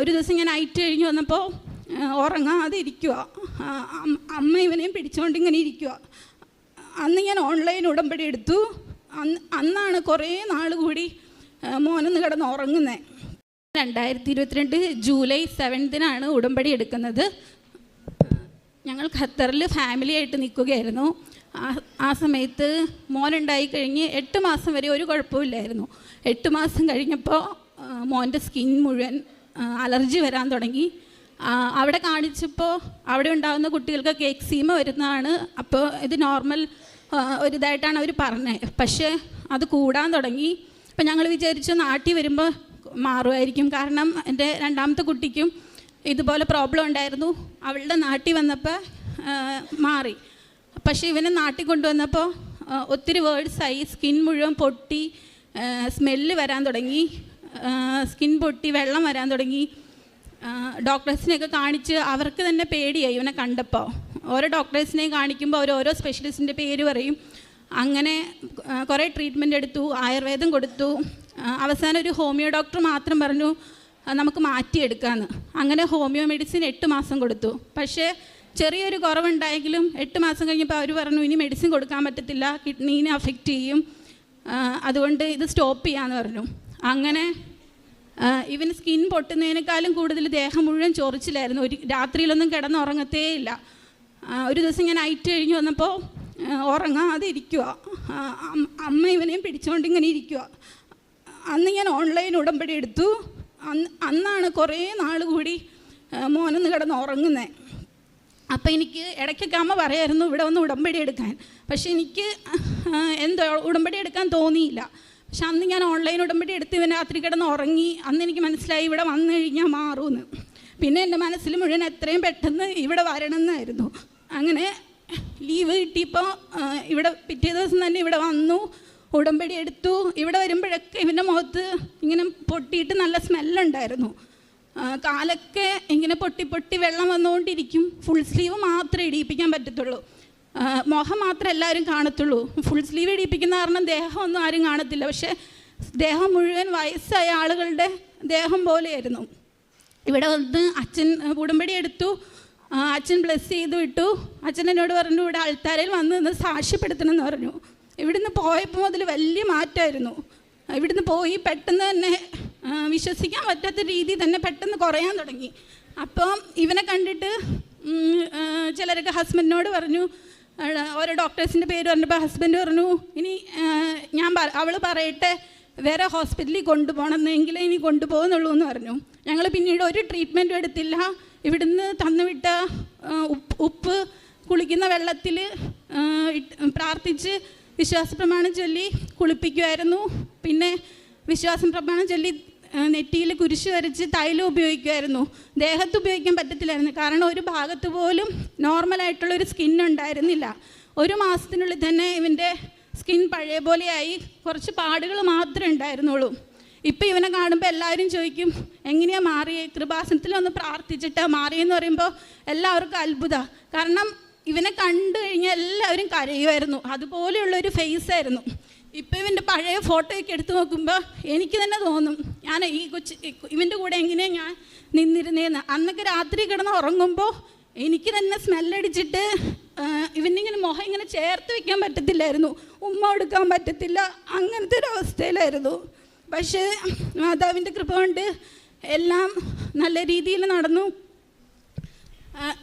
ഒരു ദിവസം ഞാൻ നൈറ്റ് കഴിഞ്ഞ് വന്നപ്പോൾ ഉറങ്ങാതെ ഇരിക്കുക. അമ്മ ഇവനെയും പിടിച്ചുകൊണ്ട് ഇങ്ങനെ ഇരിക്കുക. അന്ന് ഞാൻ ഓൺലൈൻ ഉടമ്പടി എടുത്തു. അന്നാണ് കുറേ നാൾ കൂടി മോനൊന്ന് കിടന്ന് ഉറങ്ങുന്നത്. 2022 ജൂലൈ 7 ഉടമ്പടി എടുക്കുന്നത്. ഞങ്ങൾ ഖത്തറിൽ ഫാമിലി ആയിട്ട് നിൽക്കുകയായിരുന്നു. ആ സമയത്ത് മോനുണ്ടായി കഴിഞ്ഞ് 8 മാസം വരെ ഒരു കുഴപ്പമില്ലായിരുന്നു. 8 മാസം കഴിഞ്ഞപ്പോൾ മോൻ്റെ സ്കിൻ മുഴുവൻ അലർജി വരാൻ തുടങ്ങി. അവിടെ കാണിച്ചപ്പോൾ അവിടെ ഉണ്ടാകുന്ന കുട്ടികൾക്ക് എക്സീമ വരുന്നതാണ്. അപ്പോൾ ഇത് നോർമൽ ഒരിതായിട്ടാണ് അവർ പറഞ്ഞത്. പക്ഷേ അത് കൂടാൻ തുടങ്ങി. അപ്പം ഞങ്ങൾ വിചാരിച്ചു നാട്ടിൽ വരുമ്പോൾ മാറുമായിരിക്കും. കാരണം എൻ്റെ രണ്ടാമത്തെ കുട്ടിക്കും ഇതുപോലെ പ്രോബ്ലം ഉണ്ടായിരുന്നു. അവളുടെ നാട്ടിൽ വന്നപ്പോൾ മാറി. പക്ഷേ ഇവനെ നാട്ടിൽ കൊണ്ടുവന്നപ്പോൾ ഒത്തിരി വേർഡ്സായി. സ്കിൻ മുഴുവൻ പൊട്ടി, സ്മെല്ല് വരാൻ തുടങ്ങി, സ്കിൻ പൊട്ടി വെള്ളം വരാൻ തുടങ്ങി. ഡോക്ടേഴ്സിനെയൊക്കെ കാണിച്ച് അവർക്ക് തന്നെ പേടിയായി ഇവനെ കണ്ടപ്പോൾ. ഓരോ ഡോക്ടേഴ്സിനെയും കാണിക്കുമ്പോൾ അവർ ഓരോ സ്പെഷ്യലിസ്റ്റിൻ്റെ പേര് പറയും. അങ്ങനെ കുറേ ട്രീറ്റ്മെൻറ്റ് എടുത്തു, ആയുർവേദം കൊടുത്തു. അവസാനം ഒരു ഹോമിയോ ഡോക്ടർ മാത്രം പറഞ്ഞു നമുക്ക് മാറ്റിയെടുക്കാമെന്ന്. അങ്ങനെ ഹോമിയോ മെഡിസിൻ 8 മാസം കൊടുത്തു. പക്ഷേ ചെറിയൊരു കുറവുണ്ടായെങ്കിലും 8 മാസം കഴിഞ്ഞപ്പോൾ അവർ പറഞ്ഞു ഇനി മെഡിസിൻ കൊടുക്കാൻ പറ്റത്തില്ല, കിഡ്നീനെ അഫക്റ്റ് ചെയ്യും, അതുകൊണ്ട് ഇത് സ്റ്റോപ്പ് ചെയ്യാമെന്ന് പറഞ്ഞു. അങ്ങനെ ഇവന് സ്കിൻ പൊട്ടുന്നതിനേക്കാളും കൂടുതൽ ദേഹം മുഴുവൻ ചൊറിച്ചിലായിരുന്നു. രാത്രിയിലൊന്നും കിടന്നുറങ്ങത്തേ ഇല്ല. ഒരു ദിവസം ഞാൻ നൈറ്റ് കഴിഞ്ഞ് വന്നപ്പോൾ ഉറങ്ങാതെ ഇരിക്കുക. അമ്മ ഇവനെയും പിടിച്ചുകൊണ്ട് ഇങ്ങനെ ഇരിക്കുക. അന്ന് ഞാൻ ഓൺലൈൻ ഉടമ്പടി എടുത്തു. അന്നാണ് കുറേ നാൾ കൂടി മോനൊന്ന് കിടന്ന് ഉറങ്ങുന്നത്. അപ്പോൾ എനിക്ക് ഇടയ്ക്കൊക്കെ അമ്മ പറയായിരുന്നു ഇവിടെ വന്ന് ഉടമ്പടി എടുക്കാൻ. പക്ഷേ എനിക്ക് എന്തോ ഉടമ്പടി എടുക്കാൻ തോന്നിയില്ല. പക്ഷെ അന്ന് ഞാൻ ഓൺലൈൻ ഉടമ്പടി എടുത്ത് ഇവൻ രാത്രി കിടന്ന് ഉറങ്ങി. അന്ന് എനിക്ക് മനസ്സിലായി ഇവിടെ വന്നു കഴിഞ്ഞാൽ മാറുമെന്ന്. പിന്നെ എൻ്റെ മനസ്സിൽ മുഴുവൻ എത്രയും പെട്ടെന്ന് ഇവിടെ വരണമെന്നായിരുന്നു. അങ്ങനെ ലീവ് കിട്ടിയപ്പോൾ ഇവിടെ പിറ്റേ ദിവസം തന്നെ ഇവിടെ വന്നു, ഉടമ്പടി എടുത്തു. ഇവിടെ വരുമ്പോഴൊക്കെ ഇവൻ്റെ മുഖത്ത് ഇങ്ങനെ പൊട്ടിയിട്ട് നല്ല സ്മെല്ലുണ്ടായിരുന്നു. കാലൊക്കെ ഇങ്ങനെ പൊട്ടി പൊട്ടി വെള്ളം വന്നുകൊണ്ടിരിക്കും. ഫുൾ സ്ലീവ് മാത്രമേ ഇടിയിപ്പിക്കാൻ പറ്റത്തുള്ളൂ, മുഖം മാത്രമേ എല്ലാവരും കാണത്തുള്ളൂ. ഫുൾ സ്ലീവ് ഇടിയിപ്പിക്കുന്ന കാരണം ദേഹമൊന്നും ആരും കാണത്തില്ല. പക്ഷേ ദേഹം മുഴുവൻ വയസ്സായ ആളുകളുടെ ദേഹം പോലെയായിരുന്നു. ഇവിടെ വന്ന് അച്ഛൻ ഉടമ്പടി എടുത്തു. അച്ഛൻ ബ്ലെസ് ചെയ്ത് വിട്ടു. അച്ഛൻ എന്നോട് പറഞ്ഞു ഇവിടെ ആൾത്താരയിൽ വന്ന് നിന്ന് സാക്ഷ്യപ്പെടുത്തണം എന്ന് പറഞ്ഞു. ഇവിടുന്ന് പോയപ്പോൾ മുതൽ വലിയ മാറ്റമായിരുന്നു. ഇവിടുന്ന് പോയി പെട്ടെന്ന് തന്നെ വിശ്വസിക്കാൻ പറ്റാത്ത രീതിയിൽ തന്നെ പെട്ടെന്ന് കുറയാൻ തുടങ്ങി. അപ്പം ഇവനെ കണ്ടിട്ട് ചിലരൊക്കെ ഹസ്ബൻഡിനോട് പറഞ്ഞു, ഓരോ ഡോക്ടേഴ്സിൻ്റെ പേര് പറഞ്ഞപ്പോൾ ഹസ്ബൻഡ് പറഞ്ഞു ഇനി അവൾ പറയട്ടെ വേറെ ഹോസ്പിറ്റലിൽ കൊണ്ടുപോകണമെന്നെങ്കിൽ ഇനി കൊണ്ടുപോകുന്നുള്ളൂ എന്ന് പറഞ്ഞു. ഞങ്ങൾ പിന്നീട് ഒരു ട്രീറ്റ്മെൻറ്റും എടുത്തില്ല. ഇവിടുന്ന് തന്നുവിട്ട ഉപ്പ് കുളിക്കുന്ന വെള്ളത്തിൽ പ്രാർത്ഥിച്ച് വിശ്വാസ പ്രമാണം ചൊല്ലി കുളിപ്പിക്കുമായിരുന്നു. പിന്നെ വിശ്വാസ പ്രമാണം ചൊല്ലി നെറ്റിയിൽ കുരിശ് വരച്ച് തൈലം ഉപയോഗിക്കുമായിരുന്നു. ദേഹത്ത് ഉപയോഗിക്കാൻ പറ്റത്തില്ലായിരുന്നു. കാരണം ഒരു ഭാഗത്ത് പോലും നോർമലായിട്ടുള്ളൊരു സ്കിൻ ഉണ്ടായിരുന്നില്ല. 1 മാസത്തിനുള്ളിൽ തന്നെ ഇവൻ്റെ സ്കിൻ പഴയ പോലെയായി. കുറച്ച് പാടുകൾ മാത്രമേ ഉണ്ടായിരുന്നുള്ളൂ. ഇപ്പോൾ ഇവനെ കാണുമ്പോൾ എല്ലാവരും ചോദിക്കും എങ്ങനെയാണ് മാറിയേ, കൃപാസനത്തിലൊന്ന് പ്രാർത്ഥിച്ചിട്ടാണ് മാറിയെന്ന് പറയുമ്പോൾ എല്ലാവർക്കും അത്ഭുതമാണ്. കാരണം ഇവനെ കണ്ടു കഴിഞ്ഞാൽ എല്ലാവരും കരയുമായിരുന്നു. അതുപോലെയുള്ളൊരു ഫേസായിരുന്നു. ഇപ്പോൾ ഇവൻ്റെ പഴയ ഫോട്ടോയൊക്കെ എടുത്ത് നോക്കുമ്പോൾ എനിക്ക് തന്നെ തോന്നും ഞാൻ ഇവൻ്റെ കൂടെ എങ്ങനെയാണ് ഞാൻ നിന്നിരുന്നേന്ന്. അന്നൊക്കെ രാത്രി കിടന്ന് ഉറങ്ങുമ്പോൾ എനിക്ക് തന്നെ സ്മെല്ലടിച്ചിട്ട് ഇവനിങ്ങനെ മുഖം ഇങ്ങനെ ചേർത്ത് വയ്ക്കാൻ പറ്റത്തില്ലായിരുന്നു, ഉമ്മ കൊടുക്കാൻ പറ്റത്തില്ല, അങ്ങനത്തെ ഒരു അവസ്ഥയിലായിരുന്നു. പക്ഷേ മാതാവിൻ്റെ കൃപ കൊണ്ട് എല്ലാം നല്ല രീതിയിൽ നടന്നു.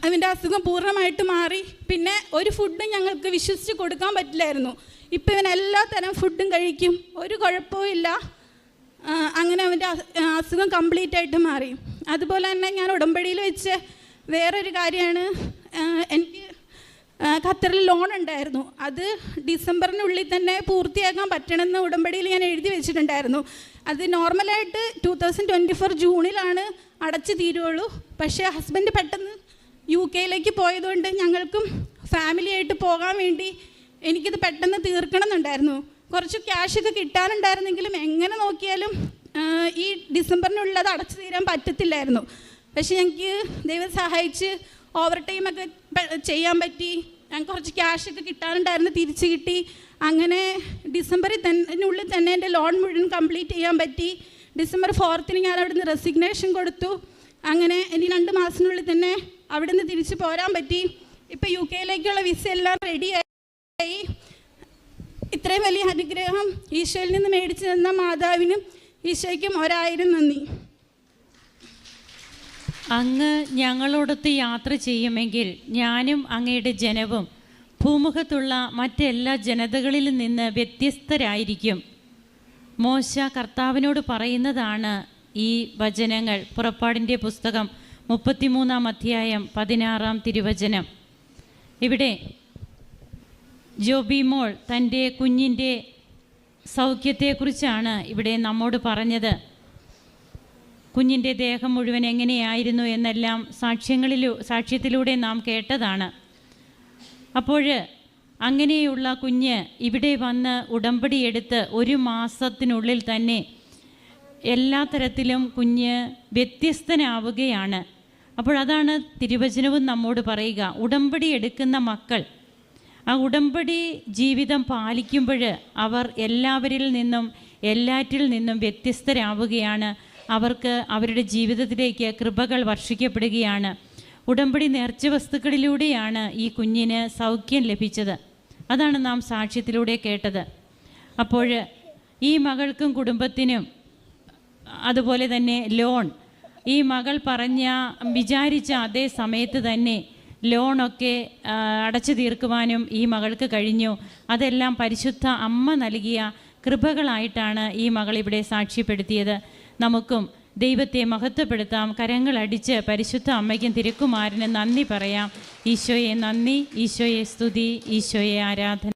അവൻ്റെ അസുഖം പൂർണ്ണമായിട്ട് മാറി. പിന്നെ ഒരു ഫുഡും ഞങ്ങൾക്ക് വിശ്വസിച്ച് കൊടുക്കാൻ പറ്റില്ലായിരുന്നു. ഇപ്പം ഇവൻ എല്ലാ തരം ഫുഡും കഴിക്കും, ഒരു കുഴപ്പവും ഇല്ല. അങ്ങനെ അവൻ്റെ അസുഖം കംപ്ലീറ്റ് ആയിട്ട് മാറി. അതുപോലെ തന്നെ ഞാൻ ഉടമ്പടിയിൽ വെച്ച് വേറൊരു കാര്യമാണ്, എനിക്ക് ഖത്തറിൽ ലോൺ ഉണ്ടായിരുന്നു. അത് ഡിസംബറിനുള്ളിൽ തന്നെ പൂർത്തിയാക്കാൻ പറ്റണമെന്ന് ഉടമ്പടിയിൽ ഞാൻ എഴുതി വെച്ചിട്ടുണ്ടായിരുന്നു. അത് നോർമലായിട്ട് 2024 ജൂണിലാണ് അടച്ചു തീരുള്ളൂ. പക്ഷേ ഹസ്ബൻഡ് പെട്ടെന്ന് UK പോയതുകൊണ്ട് ഞങ്ങൾക്കും ഫാമിലിയായിട്ട് പോകാൻ വേണ്ടി എനിക്കിത് പെട്ടെന്ന് തീർക്കണം എന്നുണ്ടായിരുന്നു. കുറച്ച് ക്യാഷൊക്കെ കിട്ടാനുണ്ടായിരുന്നെങ്കിലും എങ്ങനെ നോക്കിയാലും ഈ ഡിസംബറിനുള്ളത് അടച്ചു തീരാൻ പറ്റത്തില്ലായിരുന്നു. പക്ഷേ ഞങ്ങൾക്ക് ദൈവം സഹായിച്ച് ഓവർ ടൈമൊക്കെ ചെയ്യാൻ പറ്റി. ഞാൻ കുറച്ച് ക്യാഷൊക്കെ കിട്ടാനുണ്ടായിരുന്നു, തിരിച്ച് കിട്ടി. അങ്ങനെ ഡിസംബറിനുള്ളിൽ തന്നെ എൻ്റെ ലോൺ മുഴുവൻ കംപ്ലീറ്റ് ചെയ്യാൻ പറ്റി. ഡിസംബർ 4 ഞാൻ അവിടുന്ന് റെസിഗ്നേഷൻ കൊടുത്തു. അങ്ങനെ ഇനി 2 മാസത്തിനുള്ളിൽ തന്നെ അവിടെ നിന്ന് തിരിച്ച് പോരാൻ പറ്റി. ഇപ്പം UK വിസ എല്ലാം റെഡിയായി. ഇത്രയും വലിയ അനുഗ്രഹം ഈശോയിൽ നിന്ന് മേടിച്ചു തന്ന മാതാവിനും ഈശോയ്ക്കും 1000 നന്ദി. അങ്ങ് ഞങ്ങളോടൊത്ത് യാത്ര ചെയ്യുമെങ്കിൽ ഞാനും അങ്ങയുടെ ജനവും ഭൂമുഖത്തുള്ള മറ്റെല്ലാ ജനതകളിൽ നിന്ന് വ്യത്യസ്തരായിരിക്കും. മോശ കർത്താവിനോട് പറയുന്നതാണ് ഈ വചനങ്ങൾ. പുറപ്പാടിൻ്റെ പുസ്തകം 33-ാം അധ്യായം 16-ാം തിരുവചനം. ഇവിടെ ജോബി മോൾ തൻ്റെ കുഞ്ഞിൻ്റെ സൗഖ്യത്തെക്കുറിച്ചാണ് ഇവിടെ നമ്മോട് പറഞ്ഞത്. കുഞ്ഞിൻ്റെ ദേഹം മുഴുവൻ എങ്ങനെയായിരുന്നു എന്നെല്ലാം സാക്ഷ്യത്തിലൂടെ നാം കേട്ടതാണ്. അപ്പോൾ അങ്ങനെയുള്ള കുഞ്ഞ് ഇവിടെ വന്ന് ഉടമ്പടി എടുത്ത് 1 മാസത്തിനുള്ളിൽ തന്നെ എല്ലാ തരത്തിലും കുഞ്ഞ് വ്യത്യസ്തനാവുകയാണ്. അപ്പോഴതാണ് തിരുവചനവും നമ്മോട് പറയുക, ഉടമ്പടി എടുക്കുന്ന മക്കൾ ആ ഉടമ്പടി ജീവിതം പാലിക്കുമ്പോൾ അവർ എല്ലാവരിൽ നിന്നും എല്ലാറ്റിൽ നിന്നും വ്യത്യസ്തരാവുകയാണ്. അവർക്ക് അവരുടെ ജീവിതത്തിലേക്ക് കൃപകൾ വർഷിക്കപ്പെടുകയാണ്. ഉടമ്പടി നേർച്ച വസ്തുക്കളിലൂടെയാണ് ഈ കുഞ്ഞിന് സൗഖ്യം ലഭിച്ചത്. അതാണ് നാം സാക്ഷ്യത്തിലൂടെ കേട്ടത്. അപ്പോൾ ഈ മകൾക്കും കുടുംബത്തിനും അതുപോലെ തന്നെ ലോൺ, ഈ മകൾ വിചാരിച്ച അതേ സമയത്ത് തന്നെ ലോണൊക്കെ അടച്ചു തീർക്കുവാനും ഈ മകൾക്ക് കഴിഞ്ഞു. അതെല്ലാം പരിശുദ്ധ അമ്മ നൽകിയ കൃപകളായിട്ടാണ് ഈ മകൾ ഇവിടെ സാക്ഷ്യപ്പെടുത്തിയത്. നമുക്കും ദൈവത്തെ മഹത്വപ്പെടുത്താം. കരങ്ങളടിച്ച് പരിശുദ്ധ അമ്മയ്ക്കും തിരുക്കുമാരന് നന്ദി പറയാം. ഈശോയെ നന്ദി, ഈശോയെ സ്തുതി, ഈശോയെ ആരാധന.